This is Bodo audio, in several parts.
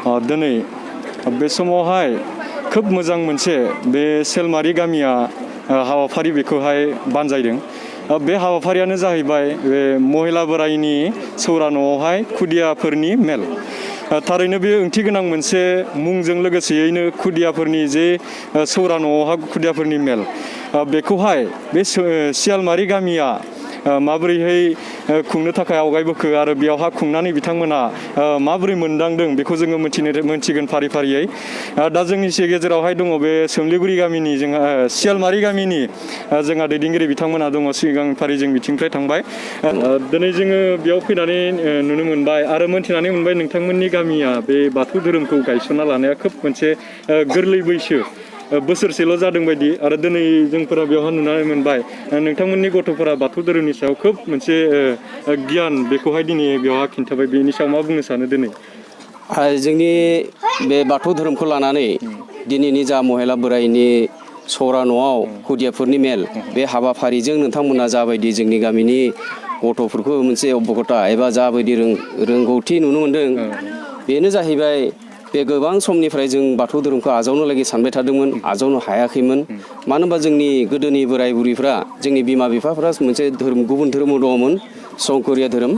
दिनै बे समावहाय खोब मोजां मोनसे बे सेलमारि गामिया हाबाफारि बेखौहाय बानजायदों। बे हाबाफारियानो जाहैबाय बे महिला बोराइनि सौरा न'आवहाय खुदियाफोरनि मेल। थारैनो बे ओंथि गोनां मोनसे मुंजों लोगोसेयैनो खुदियाफोरनि जे सौरा न'आवहा खुदियाफोरनि मेल, बेखौहाय बे सियालमारि गामिया माबोरैहाय खुंनो थाखाय आवगायबोखो आरो बेयावहा खुंनानै बिथांमोना माबोरै मोनदांदों बेखौ जोङो मोनथिगोन फारि फारियै। दा जोंनि गेजेरावहाय दङ बे सोमलिगुरि गामिनि जोंहा सियालमारि गामिनि जोंहा दैदेनगिरि बिथांमोना दङ, सिगां फारि जों बिथिंनिफ्राय थांबाय। दिनै जोङो बेयाव फैनानै नुनो मोनबाय आरो मोनथिनानै मोनबाय नोंथांमोननि गामिया बे बाथौ धोरोमखौ गायसनना लानाया खोब मोनसे गोरलै बैसो, बोसोरसेल' जादों बायदि। आरो दिनै जोंफोरा बेवहाय नुनानै मोनबाय नोंथांमोननि गथ'फोरा बाथौ धोरोमनि सायाव खोब मोनसे गियान बेखौहाय दिनै बेवहाय खिन्थाबाय। बेनि सायाव मा बुंनो सानो दिनै? जोंनि बे बाथौ धोरोमखौ लानानै दिनैनि जा महिला बोराइनि सौरा न'आव खुदियाफोरनि मेल, बे हाबाफारिजों नोंथांमोना जाबायदि जोंनि गामिनि गथ'फोरखौ मोनसे अबगथा एबा जाबायदि रोंगौथि नुनो मोनदों, बेनो जाहैबाय बे गोबां समनिफ्राय जों बाथौ धोरोमखौ आजावनो लागि सानबाय थादोंमोन, आजावनो हायाखैमोन। मानो होनबा जोंनि गोदोनि बोराय बुरैफ्रा, जोंनि बिमा बिफाफ्रा मोनसे धोरोम, गुबुन धोरोमाव दङमोन, संकरिया धोरोम।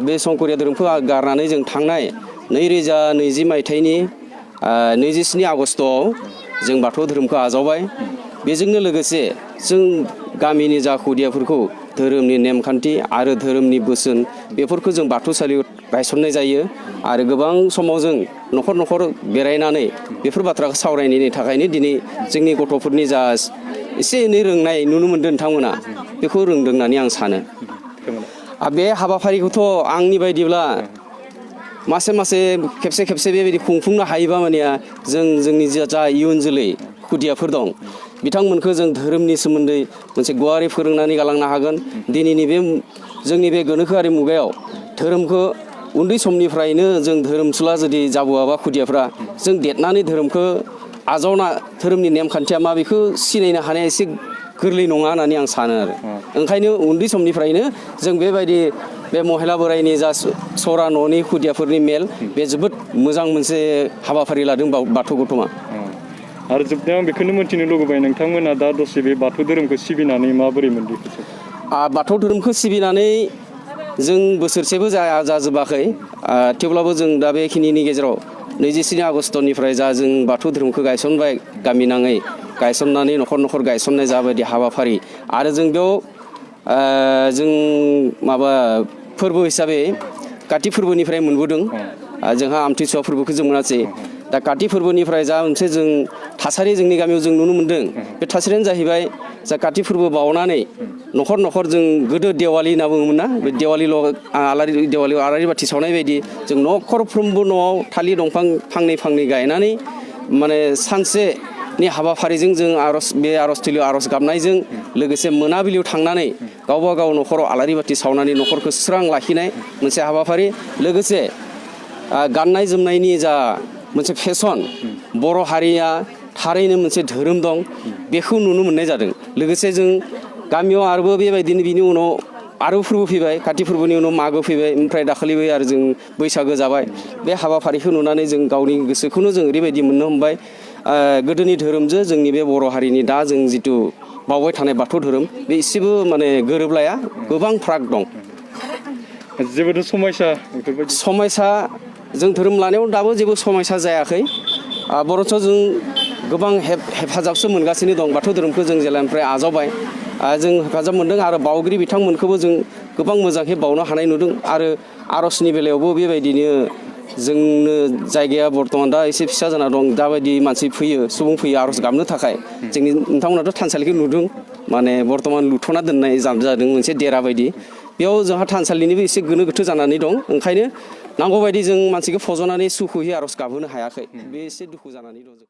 बे संकरिया धोरोमखौ गारनानै जों थांनाय 2020 मायथाइनि 27 आगस्तआव जों बाथौ धोरोमखौ आजावबाय। बेजोंनो लोगोसे जों गामिनि जा खुदियाफोरखौ धोरोमनि नेमखान्थि आरो धोरोमनि बोसोन बेफोरखौ जों बाथौसालियाव गायसननाय जायो। आरो गोबां समाव जों न'खर न'खर बेरायनानै बेफोर बाथ्राखौ सावरायनायनि थाखायनो दिनै जोंनि गथ'फोरनि जा एसे एनै रोंनाय नुनो मोनदों, नोंथांमोना बेखौ रोंदों होननानै आं सानो। बे हाबाफारिखौथ' आंनि बायदिब्ला मासे खेबसे बेबायदि खुंफुंनो हायोबा मानिया जोंनि जा इयुन जोलै खुदियाफोर दं, बिथांमोनखौ जों धोरोमनि सोमोन्दै मोनसे गुवारै फोरोंनानै गालांनो हागोन। दिनैनि बे जोंनि बे गोनोखोआरि मुगायाव धोरोमखौ उन्दै समनिफ्रायनो जों धोरोमसुला जुदि जाबोआबा खुदियाफ्रा, जों देरनानै धोरोमखौ आजावना धोरोमनि नेमखान्थिया मा बेखौ सिनायनो हानाया एसे गोरलै नङा होननानै आं सानो आरो। ओंखायनो उन्दै समनिफ्रायनो जों बेबायदि बे महिला बोराइनि जा सौरा न'नि खुदियाफोरनि मेल, बे जोबोद मोजां मोनसे हाबाफारि लादों बाथौ गौथुमा। आरो जोबनायाव आं बेखौनो मोन्थिनो लुगैबाय, नोंथांमोना दा दसे बे बाथौ धोरोमखौ सिबिनानै माबोरै मोनदों? बाथौ धोरोमखौ सिबिनानै जों बोसोरसेबो जाजोबाखै, थेवब्लाबो जों दा बेखिनिनि गेजेराव 27 आगस्तनिफ्राय जा जों बाथौ धोरोमखौ गायसनबाय, गामि नाङै गायसननानै न'खर न'खर गायसननाय जाबायदि हाबाफारि, आरो जों बेयाव जों फोरबो हिसाबै काति फोरबोनिफ्राय मोनबोदों। जोंहा आमथिसुवा फोरबोखौ जों मोनासै। दा काति फोरबोनिफ्राय जा मोनसे जों थासारि जोंनि गामियाव जों नुनो मोनदों, बे थासारियानो जाहैबाय जा काति फोरबो बावनानै न'खर न'खर जों गोदो देवालि होनना बुङोमोन ना, बे देवालियाव आलारि बाथि सावनाय बायदि जों न'खरफ्रोमबो न'आव थालिर दंफां फांनै गायनानै माने सानसेनि हाबाफारिजों जों बे आर'ज थिलियाव आर'ज गाबनायजों लोगोसे मोनाबिलियाव थांनानै गावबा गाव न'खराव आलारि बाथि सावनानै न'खरखौ स्रां लाखिनाय मोनसे हाबाफारि। लोगोसे गाननाय जोमनायनि जा मोनसे फेसन, बर' हारिया थारैनो मोनसे धोरोम दं, बेखौ नुनो मोननाय जादों। लोगोसे जों गामियाव आरोबाव बेबायदिनो बिनि उनाव आरो फोरबो फैबाय, काति फोरबोनि उनाव मागो फैबाय, ओमफ्राय दाखालिबो आरो जों बैसागो जाबाय। बे हाबाफारिखौ नुनानै जों गावनि गोसोखौनो जों ओरैबायदि मोननो हमबाय, गोदोनि धोरोमजों जोंनि बे बर' हारिनि दा जों जिथु बावबाय थानाय बाथौ धोरोम, बे एसेबो माने गोरोबलाया, गोबां फाराग दं। जेबो समयसा जों धोरोम लानायाव दाबो जेबो समयसा जायाखै। बर'थ' जों गोबां हेफाजाबसो मोनगासिनो दं। बाथौ धोरोमखौ जों जेब्लानिफ्राय आजावबाय, जों हेफाजाब मोनदों आरो बावगिरि बिथांमोनखौबो जों गोबां मोजाङै बावनो हानाय नुदों। आरो आर'जनि बेलायावबो बेबायदिनो जोंनो जायगाया बर्थमान दा एसे फिसा जाना दं। दाबायदि सुबुं फैयो आर'ज गाबनो थाखाय। जोंनि नोंथांमोनाथ' थानसालिखौ नुदों, माने बर्थमान लुथ'ना दोननाय जादों मोनसे देरा बायदि। बेयाव जोंहा थानसालिनिबो एसे गोनो गोथो जानानै दं। ओंखायनो नांगौबायदि जों मानसिखौ फज'नानै सुखुयै आर'ज गाबहोनो हायाखै, बे एसे दुखु जानानै दं।